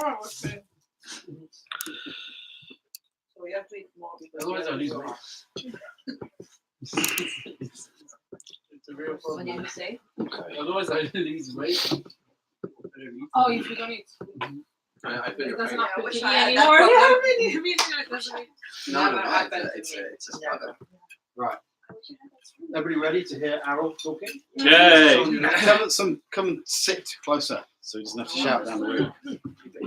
okay. So we have to eat more because Otherwise, I'll lose weight. It's a real What problem. did you say? Otherwise, I lose weight. Oh, if you don't eat. I feel It your doesn't pain. happen wish to I me had that anymore. problem. Yeah, really, it doesn't. No, Never happened to it's me. a Never. struggle. Right. Everybody ready to hear Errol talking? Come and sit closer so he doesn't have to shout down the room.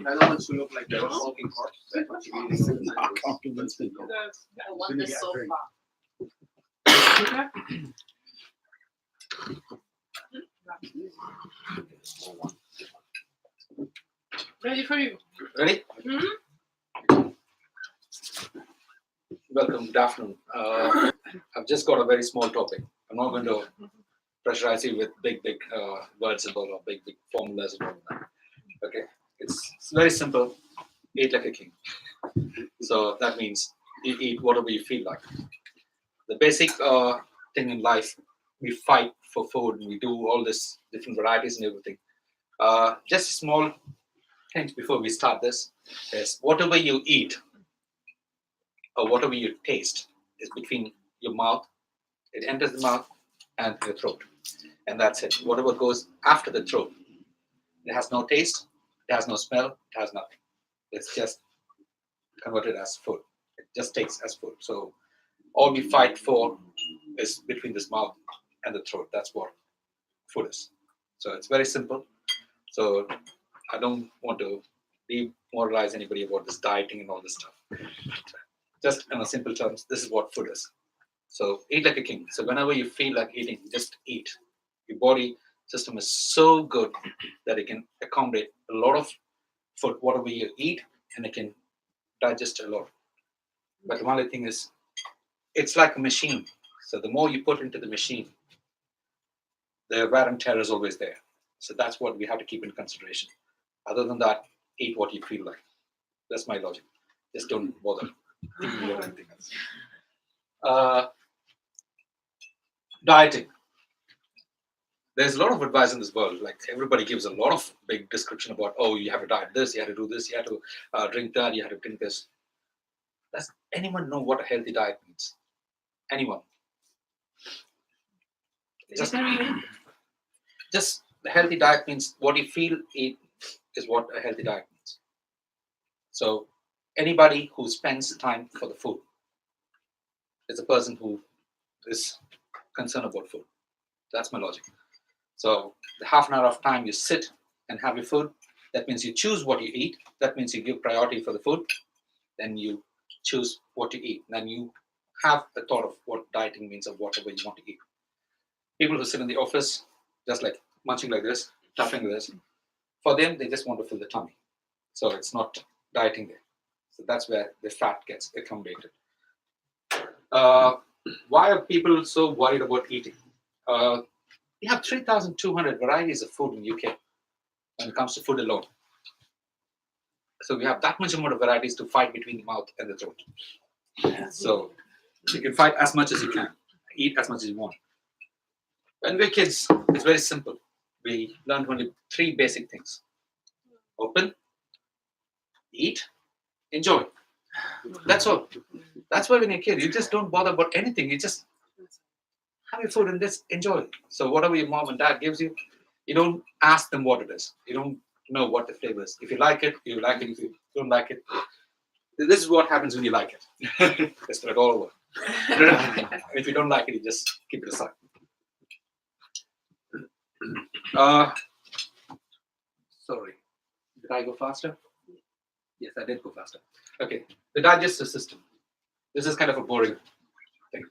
I don't want to look like a walking corpse. That's what you really I can't convince people. I want the sofa. Ready for you. Ready? Welcome, good afternoon. I've just got a very small topic. I'm not going to pressurize you with big words and all, or big formulas and all that. Okay, it's very simple. Eat like a king. So that means you eat whatever you feel like. The basic thing in life, we fight for food and we do all this different varieties and everything. Just small things before we start this is whatever you eat or whatever you taste is between your mouth, it enters the mouth and your throat. And that's it. Whatever goes after the throat, it has no taste, it has no smell, it has nothing. It's just converted as food. It just takes as food. So all we fight for is between this mouth and the throat. That's what food is. So it's very simple. So I don't want to demoralize anybody about this dieting and all this stuff. Just in a simple terms, this is what food is. So eat like a king. So whenever you feel like eating, just eat. Your body system is so good that it can accommodate a lot of food, whatever you eat, and it can digest a lot. But the only thing is, it's like a machine. So the more you put into the machine, the wear and tear is always there. So that's what we have to keep in consideration. Other than that, eat what you feel like. That's my logic. Just don't bother thinking about anything else. Dieting. There's a lot of advice in this world. Like everybody gives a lot of big description about, oh, you have to diet this, you have to do this, you have to drink that, you have to drink this. Does anyone know what a healthy diet means? Anyone? Just the healthy diet means what you feel eat is what a healthy diet means. So anybody who spends time for the food is a person who is concerned about food. That's my logic. So the half an hour of time you sit and have your food, that means you choose what you eat. That means you give priority for the food. Then you choose what you eat. Then you have a thought of what dieting means or whatever you want to eat. People who sit in the office, just like munching like this, stuffing this, for them, they just want to fill the tummy. So it's not dieting there. So that's where the fat gets accommodated. Why are people so worried about eating? We have 3,200 varieties of food in UK when it comes to food alone. So we have that much amount of varieties to fight between the mouth and the throat. So you can fight as much as you can, eat as much as you want. When we're kids, it's very simple. We learned only 3 basic things: open, eat, enjoy. That's all. That's why when you're a kid, you just don't bother about anything. You just have your food and just enjoy it. So whatever your mom and dad gives you, you don't ask them what it is. You don't know what the flavor is. If you like it, you like it. If you don't like it, this is what happens when you like it. Just throw it all over. If you don't like it, you just keep it aside. Sorry, did I go faster? Yes, I did go faster. Okay, the digestive system. This is kind of a boring thing.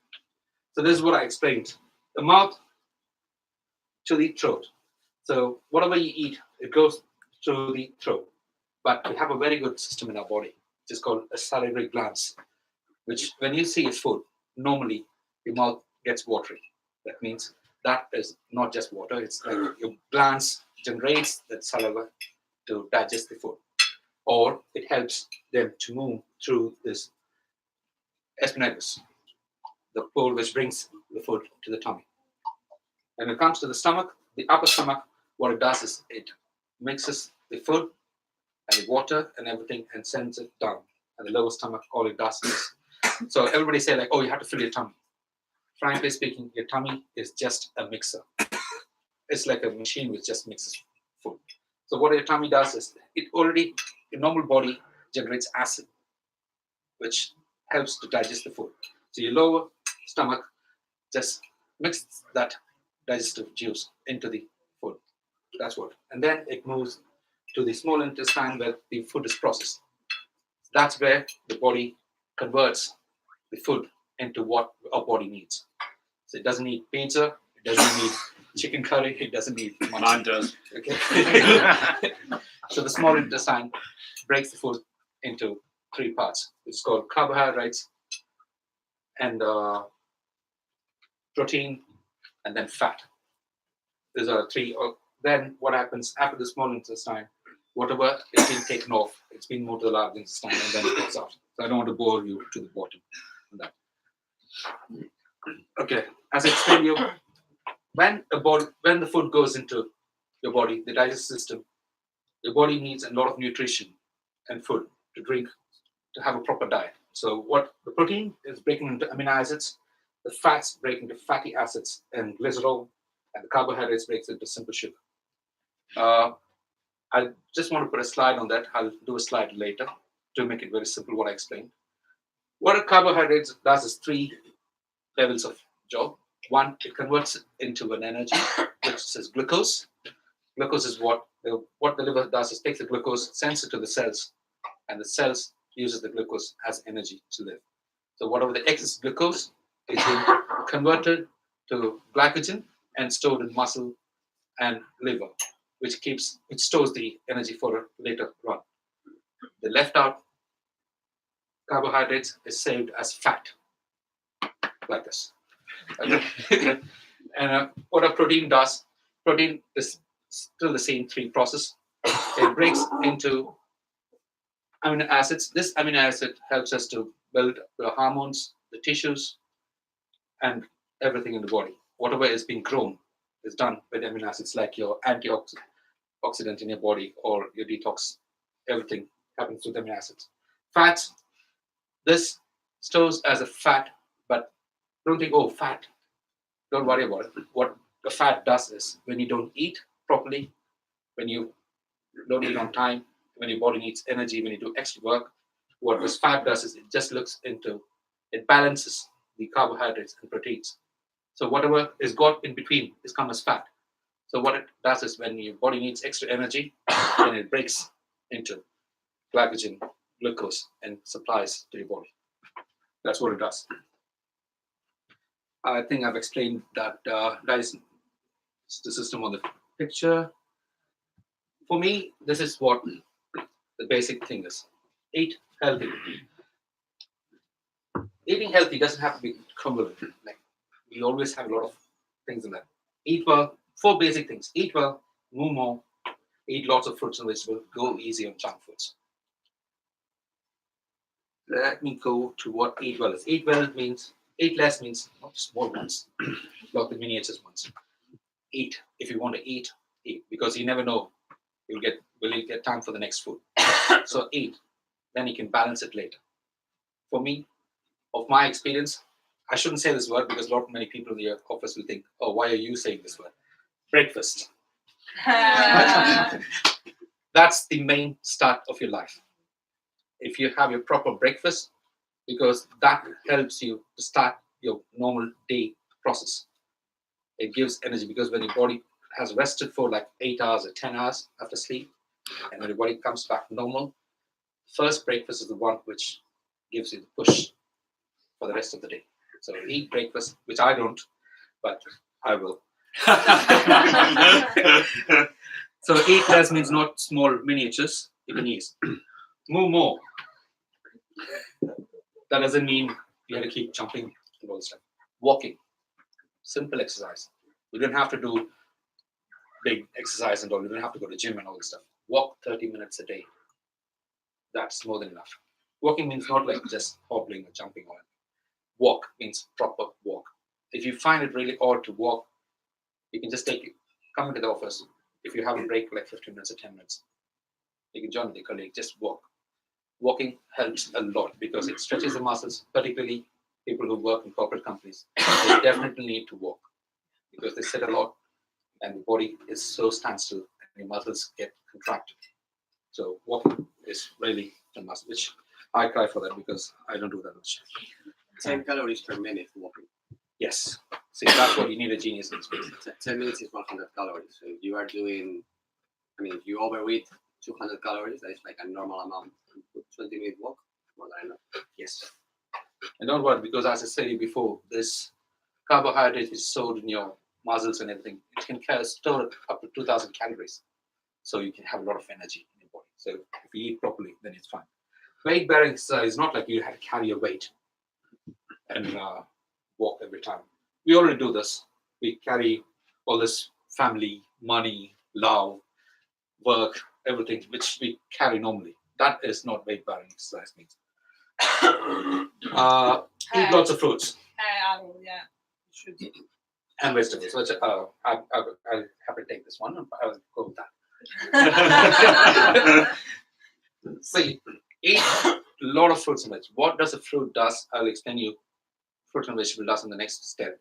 So this is what I explained. The mouth to the throat. So whatever you eat, it goes through the throat. But we have a very good system in our body, which is called a salivary glands, which when you see a food, normally your mouth gets watery. That means that is not just water, it's like your glands generates that saliva to digest the food. Or it helps them to move through this asparagus, the pole which brings the food to the tummy. When it comes to the stomach, the upper stomach, what it does is it mixes the food and the water and everything and sends it down. And the lower stomach, all it does is, so everybody say like, oh, you have to fill your tummy. Frankly speaking, your tummy is just a mixer. It's like a machine which just mixes food. So what your tummy does is, your normal body generates acid, which helps to digest the food. So your lower stomach just mixes that digestive juice into the food. That's what. And then it moves to the small intestine where the food is processed. That's where the body converts the food into what our body needs. So it doesn't need pizza, it doesn't need chicken curry, it doesn't need much. Mine does. Okay. So the small intestine breaks the food into three parts. It's called carbohydrates and protein and then fat. These are three. Then what happens after the small intestine? Whatever is being taken off, it's being moved to the large intestine and then it goes out. So I don't want to bore you to the bottom on that. Okay, as I explained you, when the food goes into your body, the digestive system, your body needs a lot of nutrition and food to drink to have a proper diet. So what the protein is breaking into amino acids, the fats break into fatty acids and glycerol, and the carbohydrates breaks into simple sugar. I just want to put a slide on that. I'll do a slide later to make it very simple what I explained. What a carbohydrate does is three levels of job. One, it converts it into an energy, which is glucose. Glucose is what the liver does is takes the glucose, sends it to the cells, and the cells uses the glucose as energy to live. So whatever the excess glucose is being converted to glycogen and stored in muscle and liver, which stores the energy for a later run. The left out carbohydrates is saved as fat, like this. Okay. And what a protein does, protein is still the same three process. It breaks into amino acids. This amino acid helps us to build the hormones, the tissues, and everything in the body. Whatever is being grown is done with amino acids, like your antioxidant in your body or your detox. Everything happens with amino acids. Fats, this stores as a fat, but don't think, oh, fat. Don't worry about it. What the fat does is when you don't eat properly, when you don't eat on time, when your body needs energy, when you do extra work, what this fat does is it balances the carbohydrates and proteins. So whatever is got in between is come as fat. So what it does is when your body needs extra energy, then it breaks into glycogen, glucose, and supplies to your body. That's what it does. I think I've explained that that is the system on the picture. For me, this is what the basic thing is. Eat healthy. Eating healthy doesn't have to be convoluted. Like we always have a lot of things in that. Eat well. 4 basic things. Eat well, move more, eat lots of fruits and vegetables, go easy on junk foods. Let me go to what eat well is. Eat well means, eat less means not small ones, not the miniature ones. Eat. If you want to eat, because you never know will you get time for the next food. So eat. Then you can balance it later. For me, of my experience, I shouldn't say this word because many people in the office will think, oh, why are you saying this word? Breakfast. That's the main start of your life. If you have your proper breakfast, because that helps you to start your normal day process. It gives energy because when your body has rested for like 8 hours or 10 hours after sleep, and when your body comes back normal, first breakfast is the one which gives you the push for the rest of the day. So eat breakfast, which I don't, but I will. So eat less means not small miniatures, you can use. Move more. That doesn't mean you have to keep jumping and all this stuff. Walking. Simple exercise. You don't have to do big exercise and all. You don't have to go to gym and all this stuff. Walk 30 minutes a day. That's more than enough. Walking means not like just hobbling or jumping on it. Walk means proper walk. If you find it really odd to walk, you can just come into the office. If you have a break like 15 minutes or 10 minutes, you can join with your colleague, just walk. Walking helps a lot because it stretches the muscles, particularly people who work in corporate companies. They definitely need to walk because they sit a lot and the body is so standstill and your muscles get contracted. So walking is really a must, which I cry for that because I don't do that much. 10 calories per minute walking. Yes. See, that's what you need a genius in space. 10 minutes is 100 calories. So if you are doing, I mean, if you overeat 200 calories, that is like a normal amount. 20-minute walk, more than enough. Yes. And don't worry, because as I said before, this carbohydrate is stored in your muscles and everything. It can store up to 2,000 calories. So you can have a lot of energy in your body. So if you eat properly, then it's fine. Weight bearing is not like you have to carry a weight and walk every time. We already do this. We carry all this family, money, love, work, everything, which we carry normally. That is not weight bearing exercise means. Eat lots of fruits Yeah. Should. and vegetables. Which I'll have to take this one. I'll go with that. See, eat a lot of fruits and vegetables. What does a fruit does? I'll explain you. Fruit and vegetable does in the next step.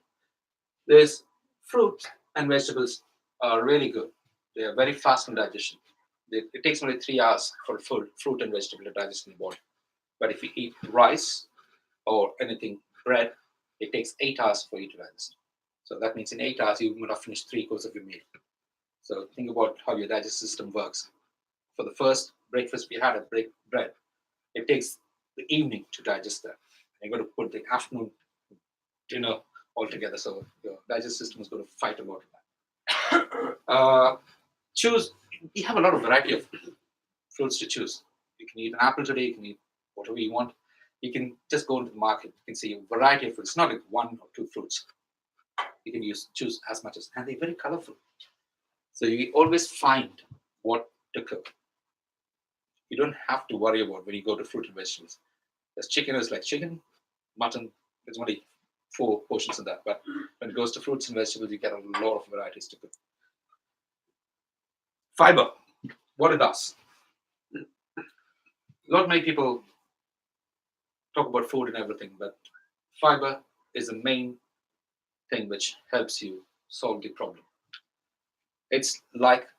There's fruit and vegetables are really good. They are very fast in digestion. It takes only 3 hours for fruit and vegetable to digest in the body. But if you eat rice or anything, bread, it takes 8 hours for you to digest. So that means in 8 hours, you would have finished 3 quarters of your meal. So think about how your digestive system works. For the first breakfast we had, bread, it takes the evening to digest that. You're going to put the afternoon dinner all together. So your digestive system is going to fight a lot of that. Choose. You have a lot of variety of fruits to choose. You can eat an apple today. You can eat whatever you want. You can just go into the market. You can see a variety of fruits. Not like 1 or 2 fruits. You can choose as much as, and they're very colorful. So you always find what to cook. You don't have to worry about when you go to fruit and vegetables. There's chicken is like chicken, mutton. There's only 4 portions of that. But when it goes to fruits and vegetables, you get a lot of varieties to cook. Fiber, what it does. Not many people talk about food and everything, but fiber is the main thing which helps you solve the problem. It's like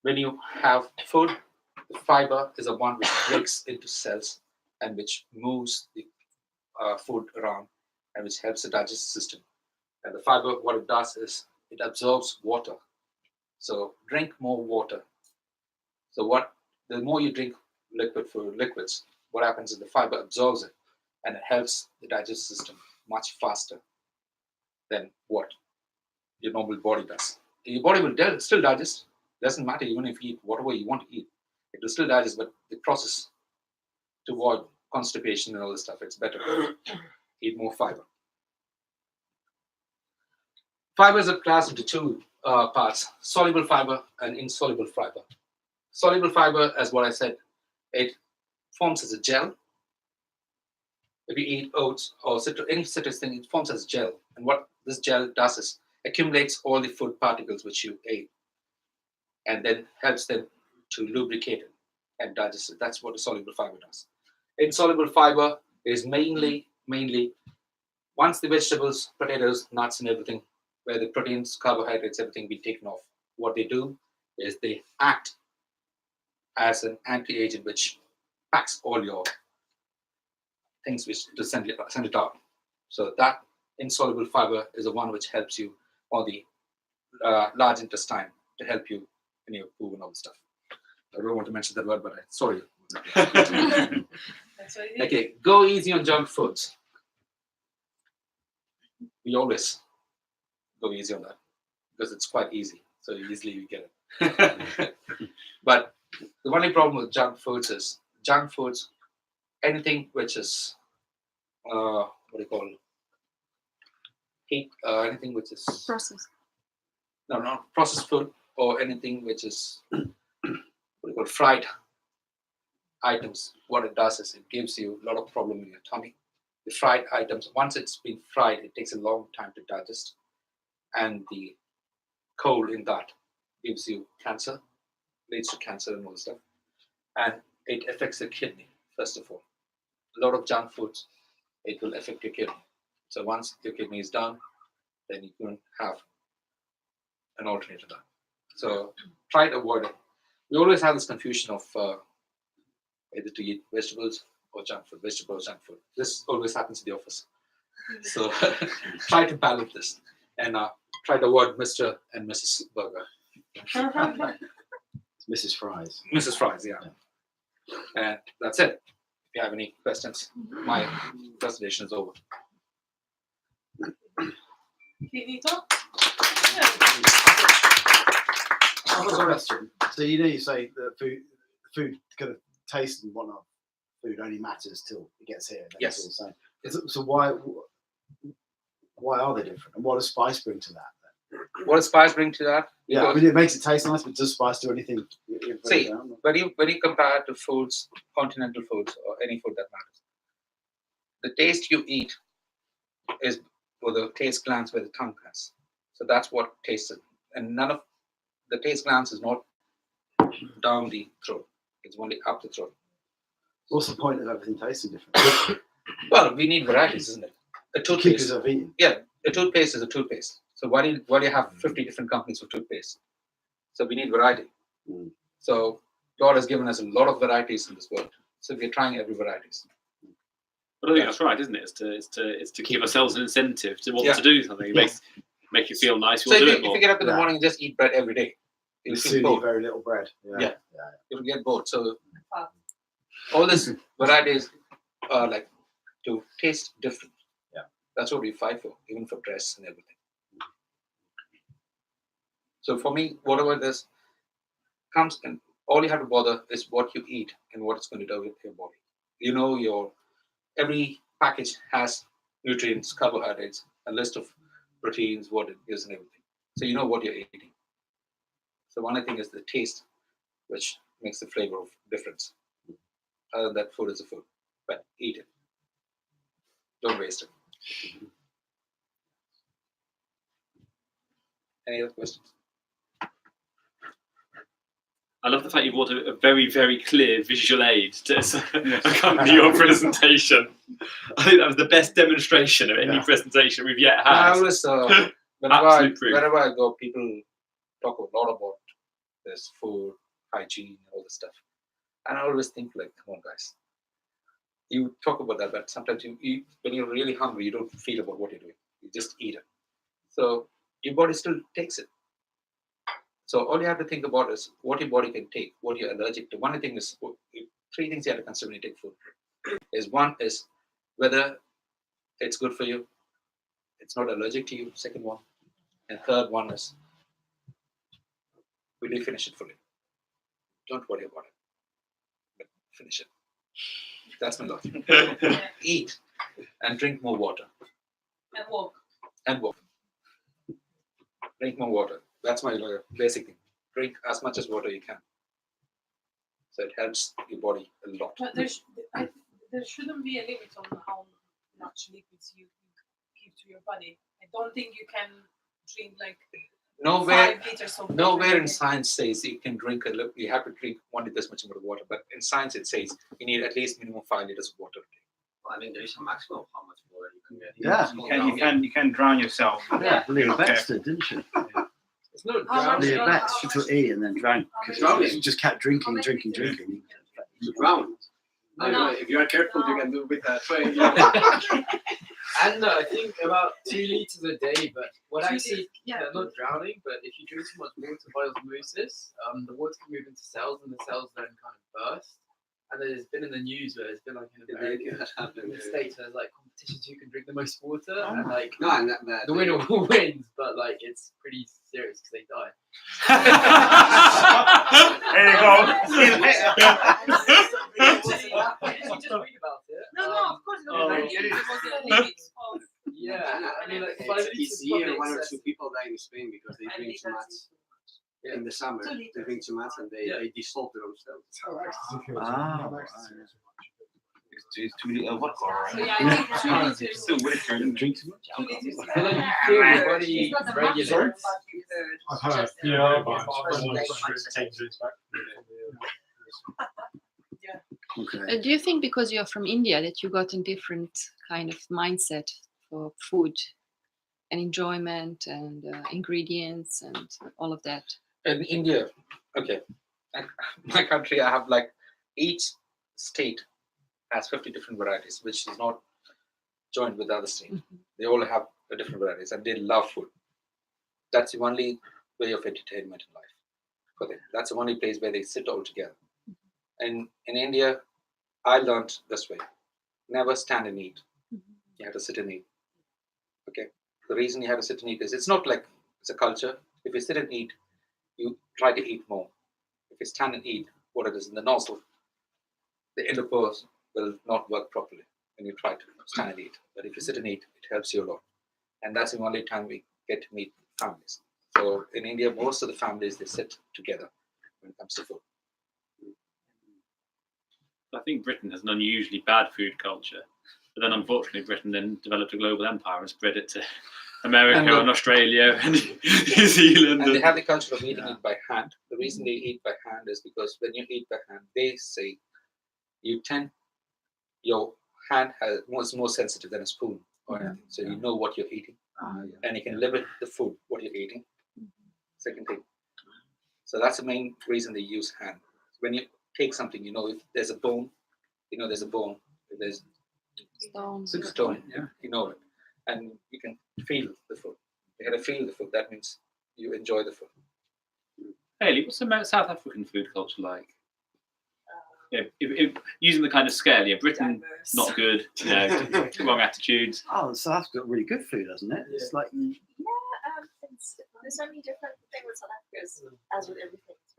when you have food, the fiber is the one which breaks into cells and which moves the food around and which helps the digestive system. And the fiber, what it does is it absorbs water. So drink more water. So the more you drink liquids, what happens is the fiber absorbs it and it helps the digestive system much faster than what your normal body does. Your body will still digest. Doesn't matter even if you eat whatever you want to eat. It will still digest, but the process to avoid constipation and all this stuff, it's better to eat more fiber. Fiber is a class into 2 parts, soluble fiber and insoluble fiber. Soluble fiber, as what I said, it forms as a gel. If you eat oats or any citrus thing, it forms as gel. And what this gel does is accumulates all the food particles which you ate and then helps them to lubricate it and digest it. That's what a soluble fiber does. Insoluble fiber is mainly once the vegetables, potatoes, nuts and everything, where the proteins, carbohydrates, everything be taken off, what they do is they act as an anti-agent which packs all your things which to send it out. So that insoluble fiber is the one which helps you on the large intestine to help you in your poo and all the stuff. I don't want to mention that word, but sorry. That's what it is. Okay, go easy on junk foods. We always go easy on that because it's quite easy. So easily you get it. But the only problem with junk foods is anything which is what do you call anything which is Process. no, not processed food or anything which is what do you call fried items. What it does is it gives you a lot of problem in your tummy. The fried items, once it's been fried, it takes a long time to digest, and the coal in that gives you cancer, leads to cancer and all that stuff. and it affects the kidney, first of all. A lot of junk foods, it will affect your kidney. So once your kidney is down, then you can have an alternate to that. So try to avoid it. We always have this confusion of either to eat vegetables or junk food, vegetable or junk food. This always happens in the office. So try to balance this and try to avoid Mr. and Mrs. Burger. Mrs. Fries. Mrs. Fries, yeah. And that's it. If you have any questions, my presentation is over. Finito? I have a question. So you say that food kind of taste and whatnot, food only matters till it gets here. And then Yes. It's all the same. So why are they different? And what does spice bring to that? What does spice bring to that? Yeah, I mean, it makes it taste nice, but does spice do anything? See, when you compare to foods, continental foods, or any food that matters, the taste you eat is for the taste glands where the tongue has. So that's what tastes it. And none of the taste glands is not down the throat. It's only up the throat. What's the point of everything tasting different? Well, we need varieties, isn't it? A Keep toothpaste. yourself eating. Yeah, a toothpaste is a toothpaste. So why do you have 50 different companies for toothpaste? So we need variety. Mm. So God has given us a lot of varieties in this world. So we're trying every varieties. But I think that's right, isn't it? It's to give ourselves an incentive to want Yeah. to do something. It make you feel nice. So We'll if do you, it more. if you get up in the Yeah. morning and just eat bread every day, you'll You feel soon eat bored. very little bread. Yeah. You'll get bored. So all these varieties are like to taste different. Yeah. That's what we fight for, even for dress and everything. So for me, whatever this comes in, all you have to bother is what you eat and what it's going to do with your body. You know, every package has nutrients, carbohydrates, a list of proteins, what it is, and everything. So you know what you're eating. So one thing is the taste, which makes the flavor of difference. Other than that, food is a food, but eat it. Don't waste it. Any other questions? I love the fact you brought a very, very clear visual aid to accompany your presentation. I think that was the best demonstration of any presentation we've yet I had. always, Absolute proof. wherever I go, people talk a lot about this food, hygiene, all this stuff. And I always think like, come on guys, you talk about that, but sometimes you eat, when you're really hungry, you don't feel about what you're doing. You just eat it. So your body still takes it. So all you have to think about is what your body can take, what you're allergic to. One thing is, three things you have to consider when you take food. One is whether it's good for you, it's not allergic to you, second one. And third one is, will you finish it fully? Don't worry about it, but finish it. That's my logic. Eat and drink more water. And walk. And walk. Drink more water. That's my basic thing. Drink as much as water you can. So it helps your body a lot. But there shouldn't be a limit on how much liquids you give to your body. I don't think you can drink like Nowhere 5 liters of water. Nowhere in science says you can drink you have to drink only this much amount of water. But in science it says you need at least minimum 5 liters of water. I mean, there is a maximum of how much water you can get. Yeah. You can drown yourself. Yeah, Leah Okay. Betts did, didn't she? It's not How much drowning. you Leah know, Betts, how she much took is- E and then drank. Drowning. She just kept drinking. To No. drown. No, no. If you are careful, you can do with a tray. I don't know, I think about 2 liters a day, but what 2 actually, liters, yeah. not drowning, but if you drink too much water by osmosis, the water can move into cells and the cells then kind of burst. And there's been in the news where there's been like in America, in the States, where there's like competitions who can drink the most water, and like No, and the winner wins, but like it's pretty serious because they die. There you go. You just read about it. No, no, of course not. Oh, Because it is. the limits of Yeah, I mean like it's 5 liters is easier. probably 1 or 2 excessive. people die in Spain because they drink too much Yeah. in the summer. 2 They liters. drink too much and they dissolve themselves. Ah, It's 2 liters. What? So yeah, I think 2 liters. Still with it. drink too much. 2 liters. I feel like you feel your body It's not the regulate. maximum, but you heard. I've heard, Just- yeah, but Yeah. I'm 10 drinks back. Okay. Do you think because you're from India that you got a different kind of mindset for food and enjoyment and ingredients and all of that? In India, okay, my country, I have like each state has 50 different varieties, which is not joined with the other state. They all have a different varieties and they love food. That's the only way of entertainment in life for them. That's the only place where they sit all together. And in India, I learned this way: never stand and eat. You have to sit and eat. Okay. The reason you have to sit and eat is it's not like it's a culture. If you sit and eat, you try to eat more. If you stand and eat, what it is in the nostril, the intercourse will not work properly when you try to stand and eat. But if you sit and eat, it helps you a lot. And that's the only time we get to meet families. So in India, most of the families, they sit together when it comes to food. I think Britain has an unusually bad food culture, but then unfortunately Britain then developed a global empire and spread it to America and Australia and New Zealand. And they have the culture of eating it by hand. The reason they eat by hand is because when you eat by hand, they say your hand is more sensitive than a spoon or anything. So you know what you're eating. And you can limit the food, what you're eating. Second thing. So that's the main reason they use hand. When you take something, you know if there's a bone, you know there's a bone. If there's stone, you know it. And you can feel the food. You gotta feel the food. That means you enjoy the food. Haley, what's the South African food culture like? If using the kind of scale, Britain Diverse. not good, wrong attitudes. Oh, so that's got really good food, hasn't it? It's like There's so many different things with South Africa. As with everything, it's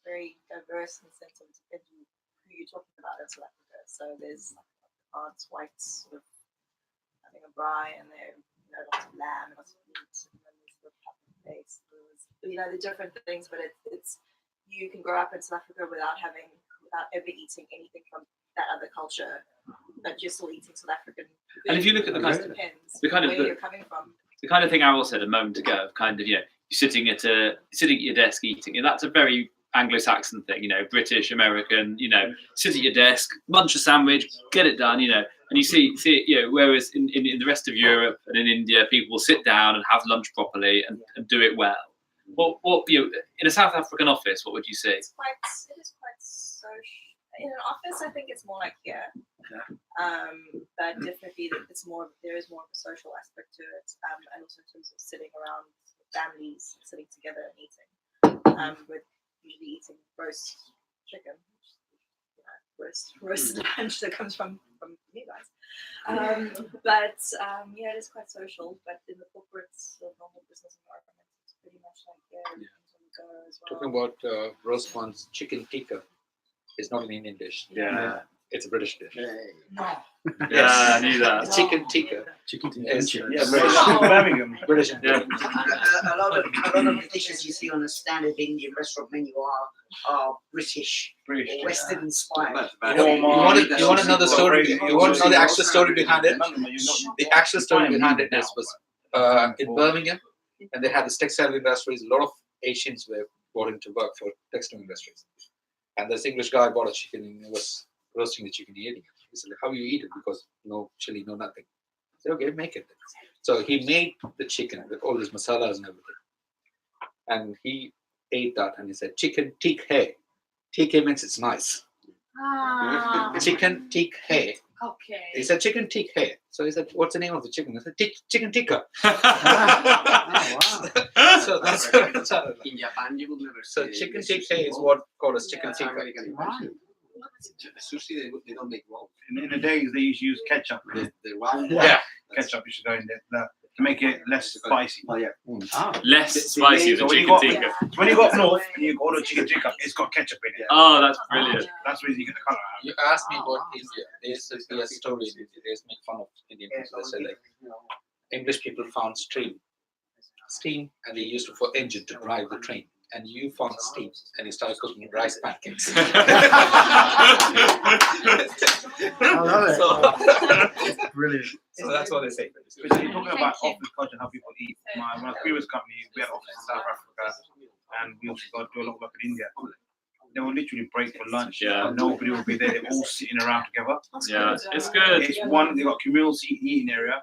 very diverse in the sense of who you're talking about in South Africa. So there's aunts, whites, sort of having a braai, and there lots of lamb, lots of meat, and then there's the place. The different things, but it's you can grow up in South Africa without ever eating anything from that other culture, but you're still eating South African food. And if you look at the kind of where you're coming from. The kind of thing Errol said a moment ago, you're sitting at your desk eating, and that's a very Anglo-Saxon thing, British, American, sit at your desk, munch a sandwich, get it done, and you see it, whereas in the rest of Europe and in India, people will sit down and have lunch properly and do it well. What in a South African office, what would you say? It is quite social. In an office, I think it's more like here. But definitely there is more of a social aspect to it, and also in terms of sitting around families, sitting together and eating, with usually eating roast chicken, roast lunch that comes from you guys. But it is quite social. But in the corporate normal business environment, it's pretty much like everything's on the go as well. Talking about roast ones, chicken tikka is not an Indian dish. Yeah. It's a British dish. No. Yeah, I knew that. Chicken tikka. chicken Yes. tikka. Birmingham. British. Yeah. A lot of the dishes you see on a standard Indian restaurant menu are British or Western inspired. You want to know the story? You want to know the actual story behind it? The actual story behind it was in Birmingham, and they had this textile industries. A lot of Asians were brought in to work for textile industries, and this English guy bought a chicken and he was roasting the chicken, eating it. He said, "How you eat it? Because no chili, no nothing." I said, "Okay, make it." So he made the chicken with all his masalas and everything, and he ate that and he said, "Chicken tikka." Tikka means it's nice. Chicken tikka. Okay. He said, "Chicken tikka." So he said, "What's the name of the chicken?" I said, "Chicken tikka." So that's what it sounded like. In Japan, you would never So see chicken the tikka sushi is roll. what called as chicken That's tikka. American version. The sushi, they don't make rolls. In the days, they used to use ketchup. The round Yeah. Ketchup used to go in there to make it less spicy. Oh yeah. Less spicy So than when you chicken got- tikka. So when you go up north and you order chicken tikka, it's got ketchup in it. Oh, that's brilliant. That's where you get the colour out. You asked me about India. There's a story in India. They make fun of Indian people. They say like English people found steam, and they used it for engine to drive the train. And you found steam, and you started cooking rice pancakes. I love it. Brilliant. So that's what they say. So you're talking about office culture and how people eat. My previous company, we had offices in South Africa, and we also got to do a lot of work in India. they will literally break for lunch. Yeah. Nobody will be there. They're all sitting around together. Yeah, it's good. It's one. They got communal eating area.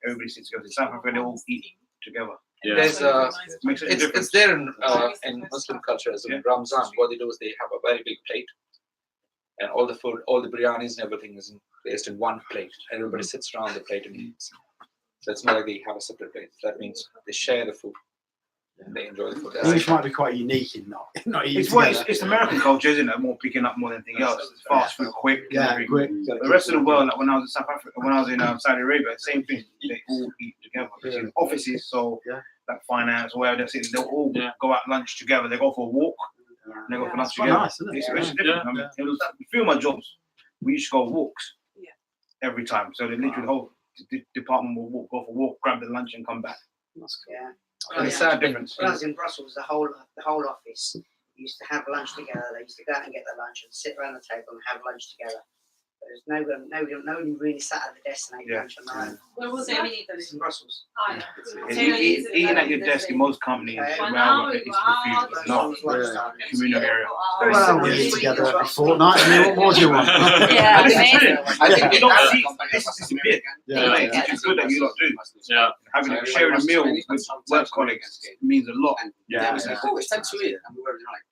Everybody sits together. In South Africa, they all eat together. Yeah. There's Makes a it's difference. there in Muslim cultures. In Yeah. Ramzan, what they do is they have a very big plate, and all the food, all the biryanis and everything is placed in one plate. Everybody sits around the plate and eats. So it's not like they have a separate plate. That means they share the food. And they enjoy the food. English might be quite unique in not eating It's what together. it's American culture, isn't it? More picking up more than anything else. It's fast food, quick. Yeah, everything. quick. The rest of the world, like when I was in South Africa, when I was in Saudi Arabia, same thing. They all eat together. It's in offices, so Yeah. like finance, wherever they're sitting, they'll all Yeah. go out lunch together. They go for a walk, and they go for lunch It's quite together. nice, isn't it? It's Yeah. different. I mean, it was a few of my jobs. We used to go walks Yeah. every time. So they literally the whole department will go for a walk, grab the lunch, and come back. Yeah. And it's a difference. When I was in Brussels, the whole office used to have lunch together. They used to go out and get their lunch and sit around the table and have lunch together. There's nobody really sat at the desk and ate Yeah. lunch on their own. Where was Same that? in Italy. It's in Brussels. Ah, yeah. Eating at your desk in most companies Okay. around it's refused. It's not Lunchtime. communal area. Well, we eat together every fortnight. I mean, what more do you want? Yeah, amazing. I think You don't see this is disappeared. Yeah. It's good that you lot do. Yeah. Having sharing a meal with work colleagues means a lot. Yeah, we said, oh, it's time to eat. And we were like,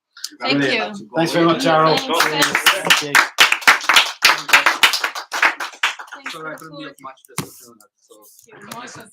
Thank Brilliant. you. Thanks very much, Harold. Thanks. Thank you. Thanks so for I the couldn't food. eat much this afternoon. So. Moisa's